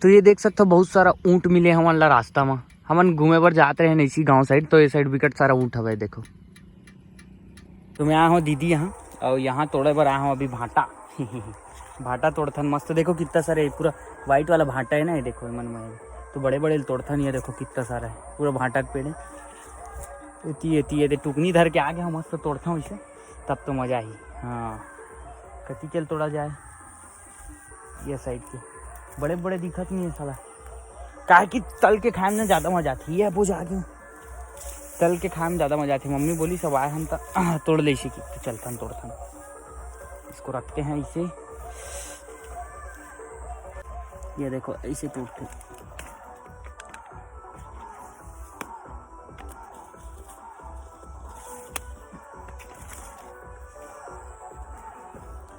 तो ये देख सकते हो बहुत सारा ऊँट मिले हमन ला रास्ता में। हमन घूमे पर जाते रहे इसी गांव साइड, तो ये साइड विकट सारा ऊँट हवे देखो। तो मैं आया हूँ दीदी यहाँ, और यहाँ तोड़े पर आया हूँ अभी भाटा। भाटा तोड़थन मस्त, देखो कितना सारा है, पूरा वाइट वाला भाटा है ना ये देखो मन में। तो बड़े बड़े तोड़थन, ये देखो कितना सारा है, पूरा भाटा के पेड़ है। ये टुकनी धर के आ गया मस्त तोड़ता हूँ इसे, तब तो मज़ा ही। हाँ कति चल तोड़ा जाए, ये साइड के बड़े बड़े दिखत नहीं है साला, काहे कि तल के खाए में ज़्यादा मजा आती है। वो जाके तल के खाए में ज़्यादा मजा आती है। मम्मी बोली सब आए हम तो तोड़ ले की, तो चलता तोड़ता। इसको रखते हैं इसे, ये देखो ऐसे टूटते।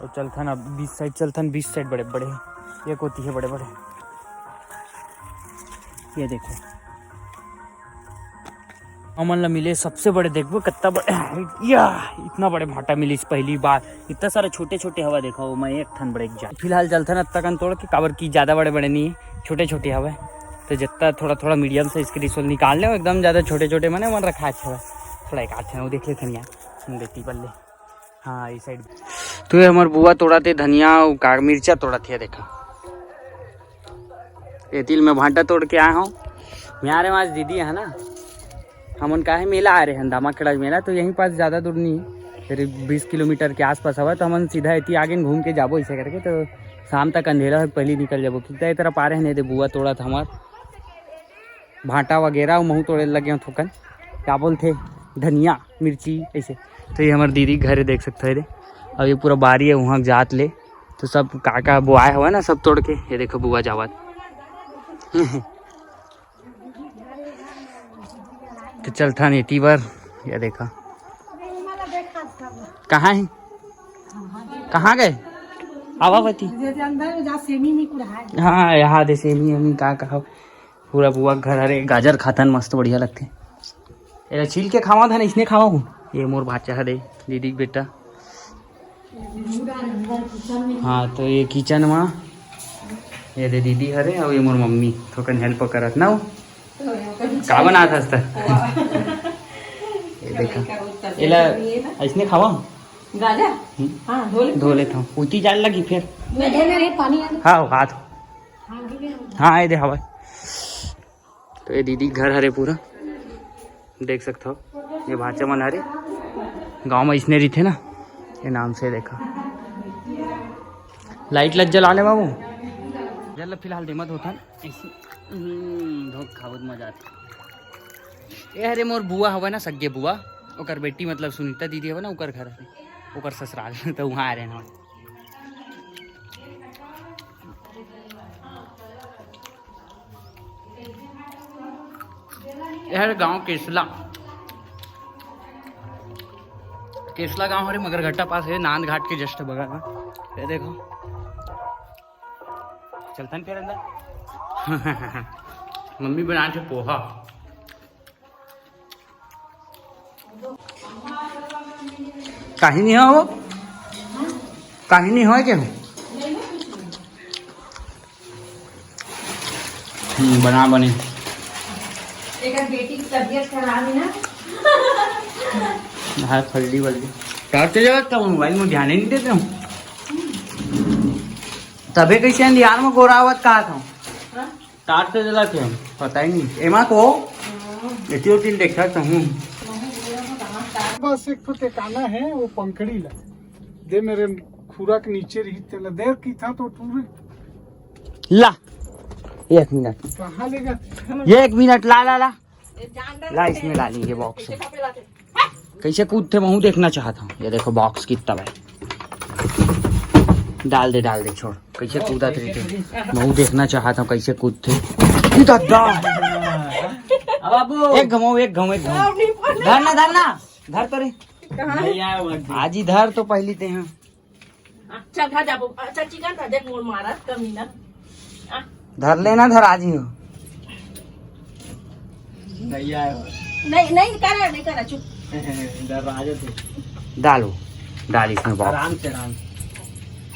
और चलथन अब 20 साइड चलथन, 20 साइड बड़े बड़े ये होती है बड़े बड़े। ये देखो अमन ला मिले सबसे बड़े, देखो कितना बड़े या इतना बड़े भाटा मिली पहली बार। इतना सारे छोटे छोटे हवा देखो, मैं एक ठन बड़े जा फिलहाल चलथन अत्ता तोड़ के, काबर की ज़्यादा बड़े बड़े नहीं है, छोटे छोटे हवा। तो जितना थोड़ा थोड़ा मीडियम से इसके रिसोल निकाल ले, एकदम ज़्यादा छोटे छोटे मैंने मन रखा अच्छा है, थोड़ा एक अच्छा है वो देख ले धनिया देखती पल्ले। हाँ इस साइड तो ये हमारे बुआ तोड़ा थे धनिया और काग मिर्चा तोड़ा थे, देखा ये तिल में भाटा तोड़ के आया हूँ। मैं आ रहे हूँ आज दीदी है ना, हमन का है मेला आ रहे हैं दामाखेड़ा मेला, तो यहीं पास ज़्यादा दूर नहीं है, फिर 20 किलोमीटर के आसपास हवा। तो हमन सीधा इतनी आगे घूम के जाबो ऐसे करके, तो शाम तक अंधेरा पहले निकल जाबो। कितना तरफ आ रहे हैं, बुआ तोड़ा था हमार भाटा वगैरह, महू तोड़े लगे हैं थोकन, क्या बोलते धनिया मिर्ची ऐसे। तो ये हमारे दीदी घर है देख सकते हैं, और ये पूरा बारी है वहाँ जात ले, तो सब काका बुआए हुआ ना सब तोड़ के। ये देखो बुआ जावत तो चलता नहीं टी बार। ये देखा कहाँ है, कहाँ गए आवावती? हाँ यहाँ दे सेमी हमी का कहा पूरा बुआ घर। अरे गाजर खातन मस्त बढ़िया लगते, ये छील के खावा था ना, इसने खावा हूँ। ये मोर भाचा है दीदी बेटा। हाँ तो ये किचन में ये दे दीदी हरे, और ये मोर मम्मी थोकन हेल्प करत ना, का बना था ये देखा एला ऐसने खावा धो लेता हूँ, उती जाल लगी फिर। हाँ हाथ हाँ ये दे हवा। तो ये दीदी घर हरे पूरा देख सकते हो, ये भाचा मन हरे गाँव में इसने रही थे ना, ये नाम से देखा। लाइट लग जला ले बाबू जल फिलहाल दिमत होता ऐसी धोख खावत मजा आता। ये हरे मोर बुआ हवा ना, सगे बुआ ओकर बेटी मतलब सुनीता दीदी हवा ना, ओकर घर है ओकर ससुराल तो वहाँ आ रहे ना। यह गांव केसला गांव हरे मगरघट्टा पास है, नांद घाट के जस्ट बगल में। ये देखो चलतन फिर अंदर मम्मी बना थे पोहा। कहीं नहीं हो, कहीं नहीं हो क्या बना बने। एक बेटी की तबीयत खराब है ना, हाँ फल्दी वल्दी करते जाता हूँ, मोबाइल में ध्यान ही नहीं देते हूँ। तबे कैसे ध्यान में गोरावत कहा था तार से जला थे, पता ही नहीं एमा को इतनी उतनी देखा था हूँ। बस एक तो टिकाना है वो पंखड़ी ला दे मेरे खुरा के नीचे रही तेला देर की था तो पूरे ला 1 मिनट कहाँ लेगा? 1 मिनट ला ला ला ला इसमें ला लीजिए बॉक्स। कैसे कूदते महू देखना चाहता हूँ। ये देखो बॉक्स कितना भाई, डाल दे छोड़ कैसे कूदा थे महू देखना चाहता हूँ कैसे कूदते। एक घमाओ धरना धर तो रे आज ही धर तो पहली ते हैं। धर लेना धर आज ही हो। नहीं करा चुप डालो डाल इसमें आराम से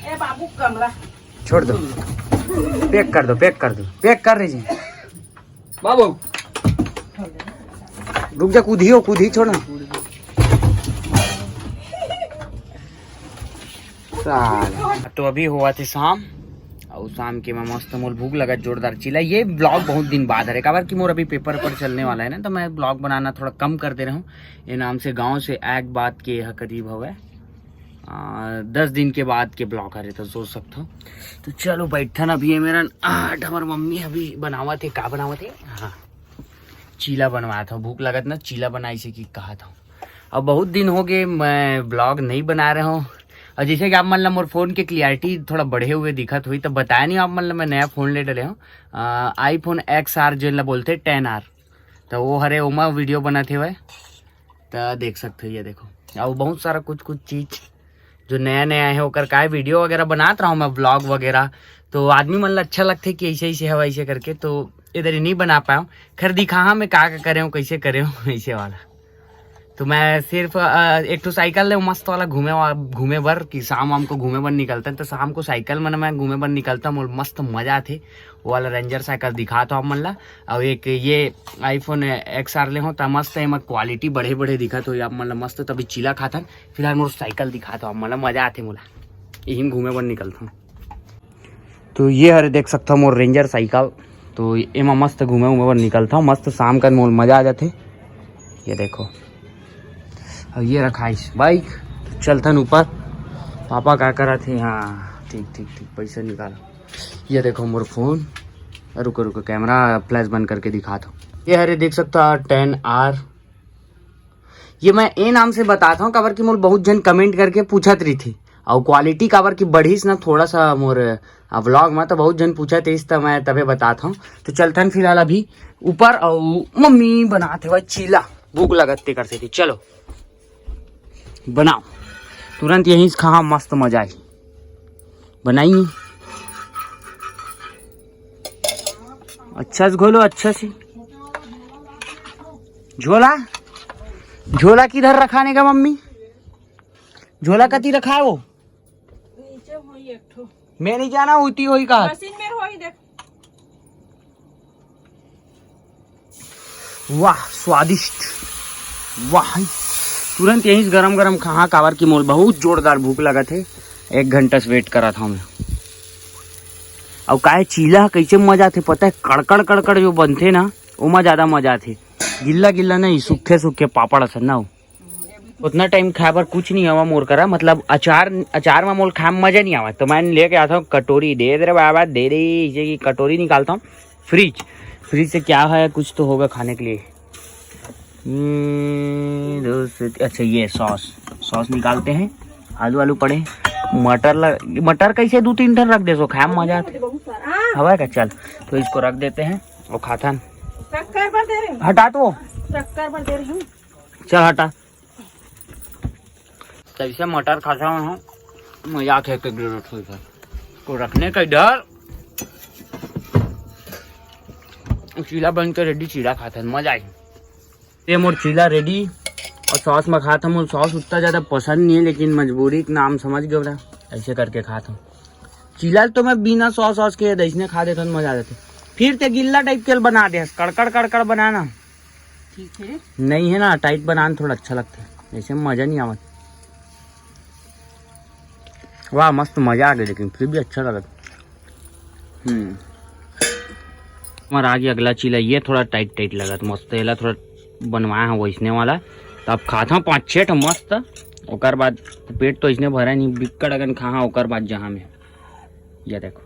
ए बाबू कमरा छोड़ दो। पैक कर दो, पैक कर दो, पैक कर रही बाबू। रुक जा, कूदी छोड़ ना। तो अभी हुआ थे शाम, और शाम के में मस्त मोल भूख लगा जोरदार चिल्ला। ये ब्लॉग बहुत दिन बाद है, काबर की मोर अभी पेपर पर चलने वाला है ना, तो मैं ब्लॉग बनाना थोड़ा कम कर दे रहा हूँ। ये नाम से गांव से एक बात के यह करीब हो गए 10 दिन के बाद के ब्लॉग है, तो सोच सकता हूँ। तो चलो बैठन अभी है मेरा हमार मम्मी अभी बनावा थे, का बनावा थे, हाँ चीला बनवाया था। भूख लगा था ना, चीला बनाई से कि कहा था। अब बहुत दिन हो गए मैं ब्लॉग नहीं बना रहा हूँ। और जैसे कि आप मतलब मोर फ़ोन की क्लियरिटी थोड़ा बढ़े हुए दिखत हुई, तो बताया नहीं आप मतलब मैं नया फ़ोन ले डले हूँ iPhone XR जो ला बोलते 10R। तो वो हरे उमा वीडियो बनाते हुए तो देख सकते हो, ये देखो। और बहुत सारा कुछ चीज़ जो नया है होकर का वीडियो वगैरह बनाता रहा हूँ मैं, ब्लॉग वगैरह। तो आदमी मतलब अच्छा लगता है कि ऐसे है वैसे करके, तो इधर ही नहीं बना पाया हूँ। खैर दिखा हाँ मैं का करे हूँ, कैसे करे हूँ ऐसे वाला। तो मैं सिर्फ एक तो साइकिल ले मस्त वाला घूमे बर कि शाम को घूमे बर निकलता है, तो शाम को साइकिल में मैं घूमे बर निकलता हूँ, मस्त मजा थे। वो वाला रेंजर साइकिल दिखाता हूँ मतलब। और एक ये iPhone XR ले हो तो मस्त है, क्वालिटी बढ़े दिखत हो आप मतलब मस्त। तभी चीला खाता फिलहाल मोर साइकिल दिखाता हूँ मतलब मजा आते मोला, यही घूमे बर निकलता हूँ। तो ये हरे देख सकता हूँ मोर रेंजर साइकिल, तो एमा मस्त घूमे बर निकलता हूँ। मस्त शाम का मोल मजा आ जाते, ये देखो। और ये रखा इस बाइक, चलथन ऊपर। पापा क्या करा थे, हाँ ठीक पैसा निकालो। ये देखो मोर फोन, रुको कैमरा फ्लैश बंद करके दिखाता हूँ। ये हरे देख सकता 10R। ये मैं ए नाम से बताता हूँ काबर की मोर बहुत जन कमेंट करके पूछत रही थी, और क्वालिटी काबर की बढ़ीस ना थोड़ा सा मोर व्लॉग में, तो बहुत जन पूछत रही, तो मैं तभी बताता हूँ। तो चलथन फिलहाल अभी ऊपर, और मम्मी बनाते हुए चीला, भूख लगते कर थी। चलो बनाओ, तुरंत यहीं से खा, मस्त मजा आई। बनाइए अच्छा से घोलो, अच्छा से। झोला किधर रखाने का मम्मी? झोला कती रखा है वो? नीचे होई एक ठो। मैं नहीं जाना, होती होई का मशीन में होई देख। वाह स्वादिष्ट, वाह। तुरंत यहीं गरम खा, काबर की मोल बहुत जोरदार भूख लगा थे। 1 घंटा से वेट करा था मैं। और काहे चीला कैसे मजा थे पता है, कड़कड़ जो बनते ना उमा ज्यादा मजा थे। गिल्ला नहीं, सूखे पापड़ असन ना। उतना टाइम खाए पर कुछ नहीं आवा मोर करा, मतलब अचार में मोल खाए में मजा नहीं आवा। तो मैं लेके आता हूँ कटोरी, दे दे बाबा दे दे, इसे की कटोरी निकालता हूँ। फ्रिज से क्या है, कुछ तो होगा खाने के लिए। अच्छा ये सॉस निकालते हैं। आलू पड़े, मटर कैसे 2-3 टन रख दे, सो खाए मजा हवा का। चल तो इसको रख देते हैं और खाता हटा, तो चल हटा। तभी से मटर खाता हूँ, मजाक है को रखने का डर। चीला बन के रेडी, चीला खाता है मजा आई। ये मोर चीला रेडी, और सॉस में खाता हूँ। सॉस उतना ज़्यादा पसंद नहीं है, लेकिन मजबूरी के नाम समझ गया ना, ऐसे करके खाता हूँ। चीला तो मैं बिना सॉस के दही खा देता हूँ, मजा आ जाती। फिर ते गिल्ला टाइप के बना दे, कड़कड़ बनाना ठीक है नहीं है ना, टाइट बनाना थोड़ा अच्छा लगता है, ऐसे में मजा नहीं आवत। वाह मस्त मजा आ गया, लेकिन फिर भी अच्छा लगा। हमारा आगे अगला चीला, ये थोड़ा टाइट लगा, मस्त है थोड़ा बनवाया है वैसने वाला। तो अब खाता हूँ 5-6 मस्त। ओकर बाद पेट तो इसने भरा नहीं, बिक्कड़ अगन खा। ओकर बाद जहाँ में ये देखो।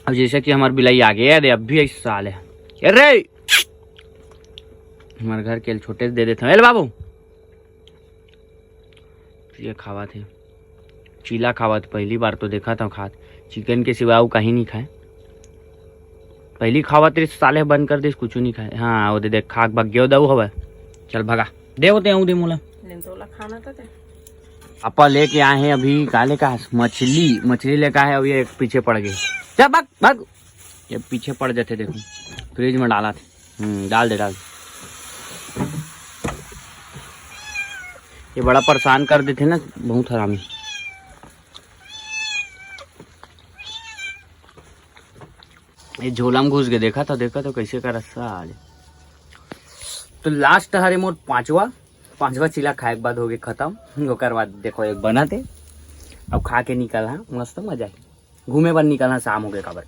अब जैसे कि हमारे बिलाई आ गया है, अब भी ऐसा साल है। अरे हमारे घर के छोटे से दे देता हूँ। बाबू ये खावा थे, चीला खावा थे, पहली बार तो देखा था खात। चिकन के सिवा वो कहीं नहीं खाए, पहली खावा तेरे साले बंद कर दे, कुछ नहीं खाए। हाँ वो दे देख खाक भाग गयो दऊ हवा। चल भगा दे होते दे मोला खाना तो अपा लेके आए हैं अभी। काले का मछली लेके आए, अभी एक पीछे पड़ गई। चल भाग, ये पीछे पड़ जाते देखो। फ्रिज में डाला थे, डाल दे। ये बड़ा परेशान कर देते ना, बहुत हरामी। ये झोला में घुस के देखा तो कैसे का रस्सा आज। तो लास्ट हरे मोर पांचवा चिला खाए के बाद हो गए खत्म। ओकर बाद देखो एक बनाते अब खा के निकल हाँ मस्त मजा आई। घूमे पर निकलना शाम हो गए काबर।